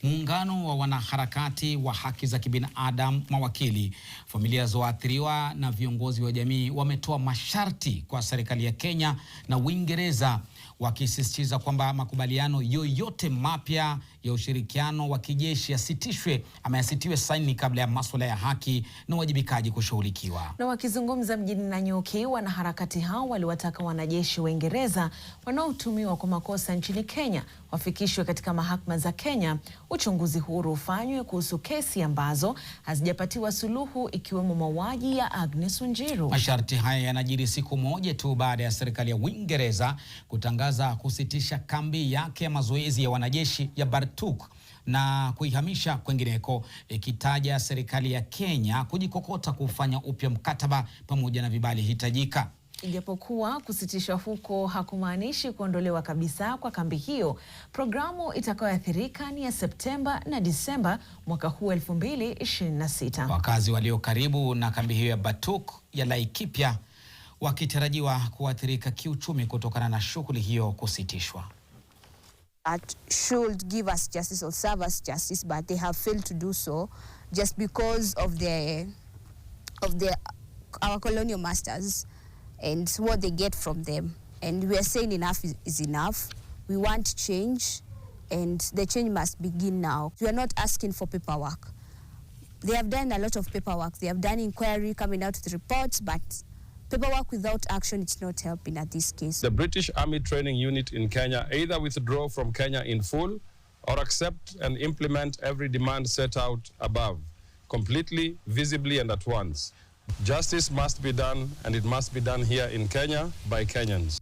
Muungano wa wanaharakati wa haki za kibinadamu, mawakili, familia za waathiriwa na viongozi wa jamii wametoa masharti kwa serikali ya Kenya na Uingereza, wakisisitiza kwamba makubaliano yoyote mapya ya ushirikiano wa kijeshi yasitiwe saini kabla ya masuala ya haki na uwajibikaji kushughulikiwa. Na wakizungumza mjini Nanyuki, wanaharakati hao waliwataka wanajeshi wa Uingereza wanaotumiwa kwa makosa nchini Kenya wafikishwe katika mahakama za Kenya, uchunguzi huru ufanywe kuhusu kesi ambazo hazijapatiwa suluhu, ikiwemo mauaji ya Agnes Wanjiru. Masharti haya yanajiri siku moja tu baada ya serikali ya Uingereza kutangaza kusitisha kambi yake ya mazoezi ya wanajeshi ya Batuk na kuihamisha kwengineko, ikitaja serikali ya Kenya kujikokota kufanya upya mkataba pamoja na vibali hitajika. Ijapokuwa kusitishwa huko hakumaanishi kuondolewa kabisa kwa kambi hiyo, programu itakayoathirika ni ya Septemba na Disemba mwaka huu 2026. Wakazi walio karibu na kambi hiyo ya Batuk ya Laikipia wakitarajiwa kuathirika kiuchumi kutokana na shughuli hiyo kusitishwa. Should give us justice or serve us justice, but they have failed to do so just because of our colonial masters and what they get from them. And we are saying enough is enough. We want change, and the change must begin now. We are not asking for paperwork. They have done a lot of paperwork. They have done inquiry, coming out with reports, but paperwork without action, it's not helping at this case. The British Army Training Unit in Kenya either withdraw from Kenya in full or accept and implement every demand set out above, completely, visibly, and at once. Justice must be done, and it must be done here in Kenya by Kenyans.